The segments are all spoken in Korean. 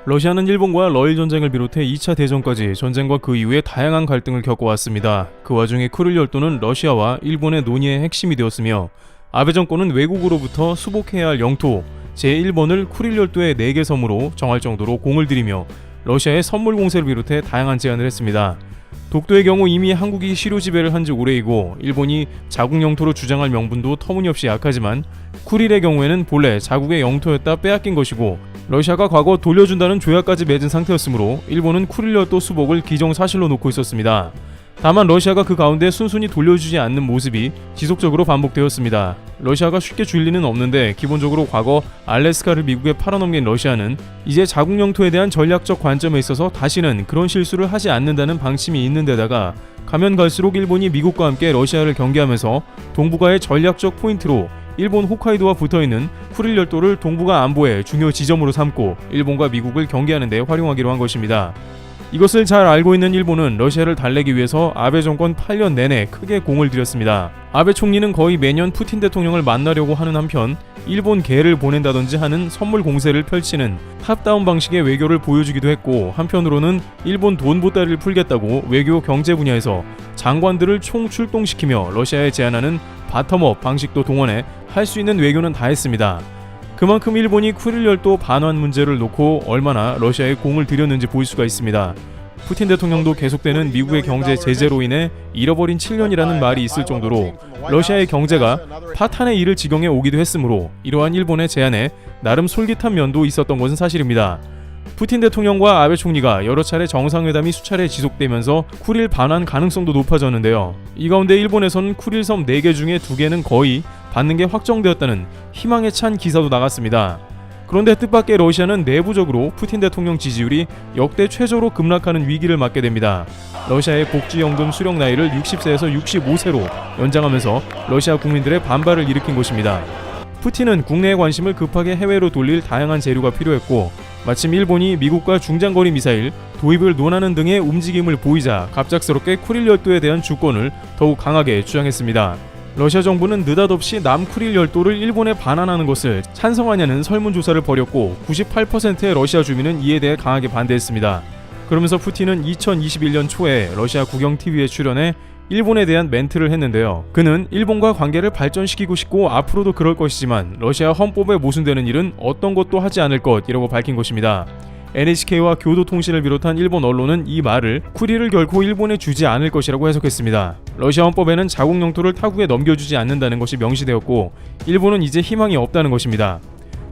러시아는 일본과 러일 전쟁을 비롯해 2차 대전까지 전쟁과 그 이후에 다양한 갈등을 겪어왔습니다. 그 와중에 쿠릴 열도는 러시아와 일본의 논의의 핵심이 되었으며 아베 정권은 외국으로부터 수복해야 할 영토 제1번을 쿠릴 열도의 4개 섬으로 정할 정도로 공을 들이며 러시아의 선물 공세를 비롯해 다양한 제안을 했습니다. 독도의 경우 이미 한국이 시료 지배를 한 지 오래이고 일본이 자국 영토로 주장할 명분도 터무니없이 약하지만 쿠릴의 경우에는 본래 자국의 영토였다 빼앗긴 것이고 러시아가 과거 돌려준다는 조약까지 맺은 상태였으므로 일본은 쿠릴 열도 수복을 기정사실로 놓고 있었습니다. 다만 러시아가 그 가운데 순순히 돌려주지 않는 모습이 지속적으로 반복되었습니다. 러시아가 쉽게 줄 리는 없는데 기본적으로 과거 알래스카를 미국에 팔아넘긴 러시아는 이제 자국 영토에 대한 전략적 관점에 있어서 다시는 그런 실수를 하지 않는다는 방침이 있는 데다가 가면 갈수록 일본이 미국과 함께 러시아를 경계하면서 동북아의 전략적 포인트로 일본 홋카이도와 붙어있는 쿠릴 열도를 동북아 안보의 중요 지점으로 삼고 일본과 미국을 경계하는 데 활용하기로 한 것입니다. 이것을 잘 알고 있는 일본은 러시아를 달래기 위해서 아베 정권 8년 내내 크게 공을 들였습니다. 아베 총리는 거의 매년 푸틴 대통령을 만나려고 하는 한편 일본 개를 보낸다든지 하는 선물 공세를 펼치는 탑다운 방식의 외교를 보여주기도 했고 한편으로는 일본 돈 보따리를 풀겠다고 외교 경제 분야에서 장관들을 총출동시키며 러시아에 제안하는 바텀업 방식도 동원해 할 수 있는 외교는 다 했습니다. 그만큼 일본이 쿠릴 열도 반환 문제를 놓고 얼마나 러시아에 공을 들였는지 볼 수가 있습니다. 푸틴 대통령도 계속되는 미국의 경제 제재로 인해 잃어버린 7년이라는 말이 있을 정도로 러시아의 경제가 파탄에 이를 지경에 오기도 했으므로 이러한 일본의 제안에 나름 솔깃한 면도 있었던 것은 사실입니다. 푸틴 대통령과 아베 총리가 여러 차례 정상회담이 수차례 지속되면서 쿠릴 반환 가능성도 높아졌는데요. 이 가운데 일본에서는 쿠릴 섬 4개 중에 2개는 거의 받는 게 확정되었다는 희망에 찬 기사도 나갔습니다. 그런데 뜻밖의 러시아는 내부적으로 푸틴 대통령 지지율이 역대 최저로 급락하는 위기를 맞게 됩니다. 러시아의 복지연금 수령 나이를 60세에서 65세로 연장하면서 러시아 국민들의 반발을 일으킨 것입니다. 푸틴은 국내의 관심을 급하게 해외로 돌릴 다양한 재료가 필요했고 마침 일본이 미국과 중장거리 미사일 도입을 논하는 등의 움직임을 보이자 갑작스럽게 쿠릴 열도에 대한 주권을 더욱 강하게 주장했습니다. 러시아 정부는 느닷없이 남쿠릴 열도를 일본에 반환하는 것을 찬성하냐는 설문조사를 벌였고 98%의 러시아 주민은 이에 대해 강하게 반대했습니다. 그러면서 푸틴은 2021년 초에 러시아 국영 TV에 출연해 일본에 대한 멘트를 했는데요. 그는 일본과 관계를 발전시키고 싶고 앞으로도 그럴 것이지만 러시아 헌법에 모순되는 일은 어떤 것도 하지 않을 것이라고 밝힌 것입니다. NHK와 교도통신을 비롯한 일본 언론은 이 말을 쿠릴을 결코 일본에 주지 않을 것이라고 해석했습니다. 러시아 헌법에는 자국 영토를 타국에 넘겨주지 않는다는 것이 명시되었고 일본은 이제 희망이 없다는 것입니다.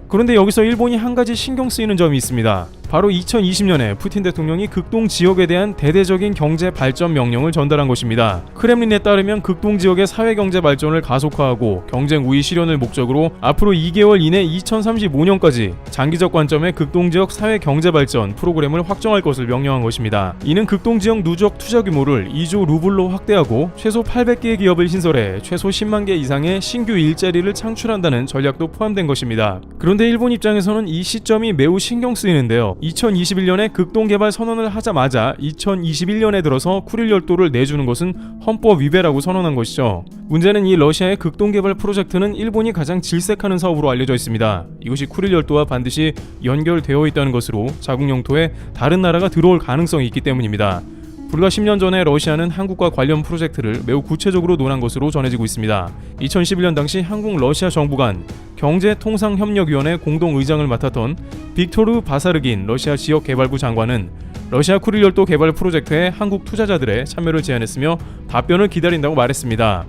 그런데 여기서 일본이 한 가지 신경 쓰이는 점이 있습니다. 바로 2020년에 푸틴 대통령이 극동 지역에 대한 대대적인 경제 발전 명령을 전달한 것입니다. 크렘린에 따르면 극동 지역의 사회 경제 발전을 가속화하고 경쟁 우위 실현을 목적으로 앞으로 2개월 이내 2035년까지 장기적 관점의 극동 지역 사회 경제 발전 프로그램을 확정할 것을 명령한 것입니다. 이는 극동 지역 누적 투자 규모를 2조 루블로 확대하고 최소 800개의 기업을 신설해 최소 10만 개 이상의 신규 일자리를 창출한다는 전략도 포함된 것입니다. 그런데 일본 입장에서는 이 시점이 매우 신경 쓰이는데요. 2021년에 극동개발 선언을 하자마자 2021년에 들어서 쿠릴 열도를 내주는 것은 헌법 위배라고 선언한 것이죠. 문제는 이 러시아의 극동개발 프로젝트는 일본이 가장 질색하는 사업으로 알려져 있습니다. 이것이 쿠릴 열도와 반드시 연결되어 있다는 것으로 자국 영토에 다른 나라가 들어올 가능성이 있기 때문입니다. 불과 10년 전에 러시아는 한국과 관련 프로젝트를 매우 구체적으로 논한 것으로 전해지고 있습니다. 2011년 당시 한국 러시아 정부 간 경제통상협력위원회 공동의장을 맡았던 빅토르 바사르긴 러시아 지역개발부 장관은 러시아 쿠릴 열도 개발 프로젝트에 한국 투자자들의 참여를 제안했으며 답변을 기다린다고 말했습니다.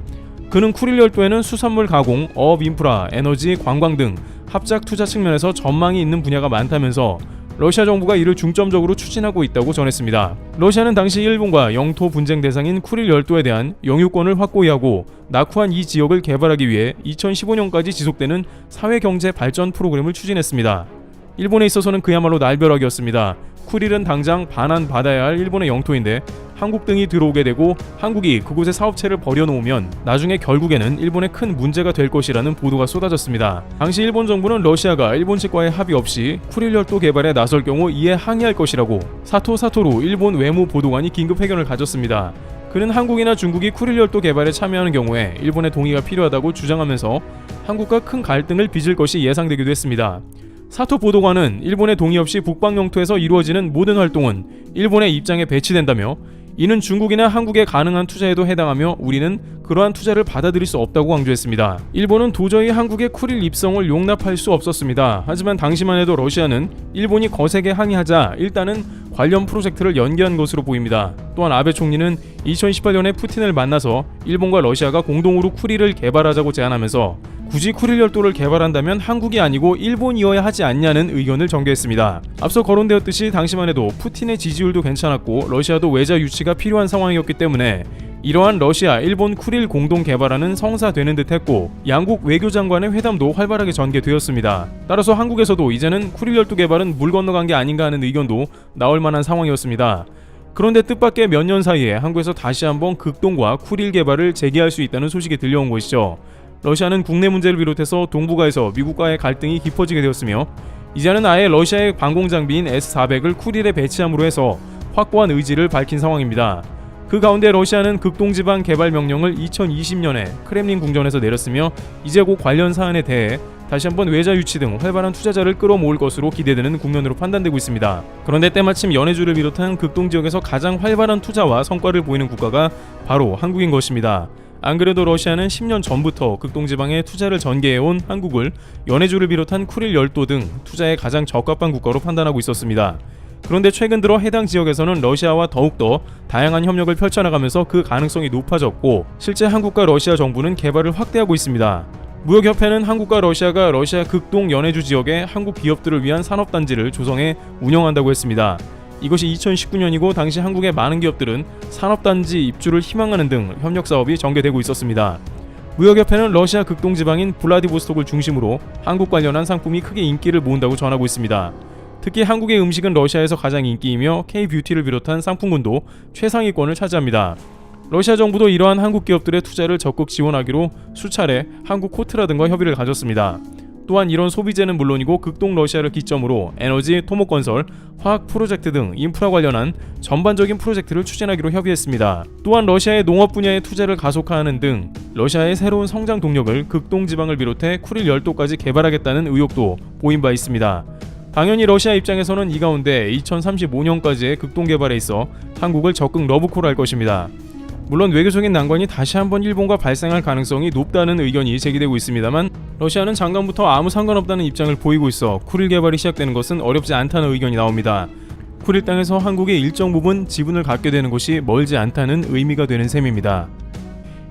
그는 쿠릴 열도에는 수산물 가공, 어업 인프라, 에너지, 관광 등 합작 투자 측면에서 전망이 있는 분야가 많다면서 러시아 정부가 이를 중점적으로 추진하고 있다고 전했습니다. 러시아는 당시 일본과 영토 분쟁 대상인 쿠릴 열도에 대한 영유권을 확고히 하고 낙후한 이 지역을 개발하기 위해 2015년까지 지속되는 사회경제 발전 프로그램을 추진했습니다. 일본에 있어서는 그야말로 날벼락이었습니다. 쿠릴은 당장 반환받아야 할 일본의 영토인데 한국 등이 들어오게 되고 한국이 그곳에 사업체를 벌여놓으면 나중에 결국에는 일본에 큰 문제가 될 것이라는 보도가 쏟아졌습니다. 당시 일본 정부는 러시아가 일본 측과의 합의 없이 쿠릴 열도 개발에 나설 경우 이에 항의할 것이라고 사토루 일본 외무보도관이 긴급 회견을 가졌습니다. 그는 한국이나 중국이 쿠릴 열도 개발에 참여하는 경우에 일본의 동의가 필요하다고 주장하면서 한국과 큰 갈등을 빚을 것이 예상되기도 했습니다. 사토 보도관은 일본의 동의 없이 북방 영토에서 이루어지는 모든 활동은 일본의 입장에 배치된다며 이는 중국이나 한국에 가능한 투자에도 해당하며 우리는 그러한 투자를 받아들일 수 없다고 강조했습니다. 일본은 도저히 한국의 쿠릴 입성을 용납할 수 없었습니다. 하지만 당시만 해도 러시아는 일본이 거세게 항의하자 일단은 관련 프로젝트를 연기한 것으로 보입니다. 또한 아베 총리는 2018년에 푸틴을 만나서 일본과 러시아가 공동으로 쿠릴을 개발하자고 제안하면서 굳이 쿠릴 열도를 개발한다면 한국이 아니고 일본이어야 하지 않냐는 의견을 전개했습니다. 앞서 거론되었듯이 당시만 해도 푸틴의 지지율도 괜찮았고 러시아도 외자 유치가 필요한 상황이었기 때문에 이러한 러시아, 일본 쿠릴 공동 개발안은 성사되는 듯 했고 양국 외교장관의 회담도 활발하게 전개되었습니다. 따라서 한국에서도 이제는 쿠릴 열도 개발은 물 건너간 게 아닌가 하는 의견도 나올 만한 상황이었습니다. 그런데 뜻밖의 몇 년 사이에 한국에서 다시 한번 극동과 쿠릴 개발을 재개할 수 있다는 소식이 들려온 것이죠. 러시아는 국내 문제를 비롯해서 동북아에서 미국과의 갈등이 깊어지게 되었으며 이제는 아예 러시아의 방공장비인 S-400을 쿠릴에 배치함으로 해서 확고한 의지를 밝힌 상황입니다. 그 가운데 러시아는 극동지방 개발 명령을 2020년에 크렘린 궁전에서 내렸으며 이제 곧 관련 사안에 대해 다시 한번 외자 유치 등 활발한 투자자를 끌어모을 것으로 기대되는 국면으로 판단되고 있습니다. 그런데 때마침 연해주를 비롯한 극동 지역에서 가장 활발한 투자와 성과를 보이는 국가가 바로 한국인 것입니다. 안 그래도 러시아는 10년 전부터 극동지방에 투자를 전개해온 한국을 연해주를 비롯한 쿠릴 열도 등 투자에 가장 적합한 국가로 판단하고 있었습니다. 그런데 최근 들어 해당 지역에서는 러시아와 더욱더 다양한 협력을 펼쳐나가면서 그 가능성이 높아졌고 실제 한국과 러시아 정부는 개발을 확대하고 있습니다. 무역협회는 한국과 러시아가 러시아 극동 연해주 지역에 한국 기업들을 위한 산업단지를 조성해 운영한다고 했습니다. 이것이 2019년이고 당시 한국의 많은 기업들은 산업단지 입주를 희망하는 등 협력사업이 전개되고 있었습니다. 무역협회는 러시아 극동지방인 블라디보스톡을 중심으로 한국 관련한 상품이 크게 인기를 모은다고 전하고 있습니다. 특히 한국의 음식은 러시아에서 가장 인기이며 K-뷰티를 비롯한 상품군도 최상위권을 차지합니다. 러시아 정부도 이러한 한국 기업들의 투자를 적극 지원하기로 수차례 한국 코트라 등과 협의를 가졌습니다. 또한 이런 소비재는 물론이고 극동 러시아를 기점으로 에너지, 토목건설, 화학 프로젝트 등 인프라 관련한 전반적인 프로젝트를 추진하기로 협의했습니다. 또한 러시아의 농업 분야의 투자를 가속화하는 등 러시아의 새로운 성장 동력을 극동 지방을 비롯해 쿠릴 열도까지 개발하겠다는 의욕도 보인 바 있습니다. 당연히 러시아 입장에서는 이 가운데 2035년까지의 극동 개발에 있어 한국을 적극 러브콜할 것입니다. 물론 외교적인 난관이 다시 한번 일본과 발생할 가능성이 높다는 의견이 제기되고 있습니다만 러시아는 장관부터 아무 상관없다는 입장을 보이고 있어 쿠릴 개발이 시작되는 것은 어렵지 않다는 의견이 나옵니다. 쿠릴 땅에서 한국의 일정 부분 지분을 갖게 되는 것이 멀지 않다는 의미가 되는 셈입니다.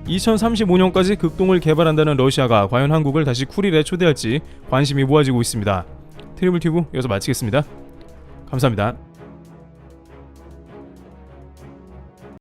2035년까지 극동을 개발한다는 러시아가 과연 한국을 다시 쿠릴에 초대할지 관심이 모아지고 있습니다. 트리블 튜브 여기서 마치겠습니다. 감사합니다.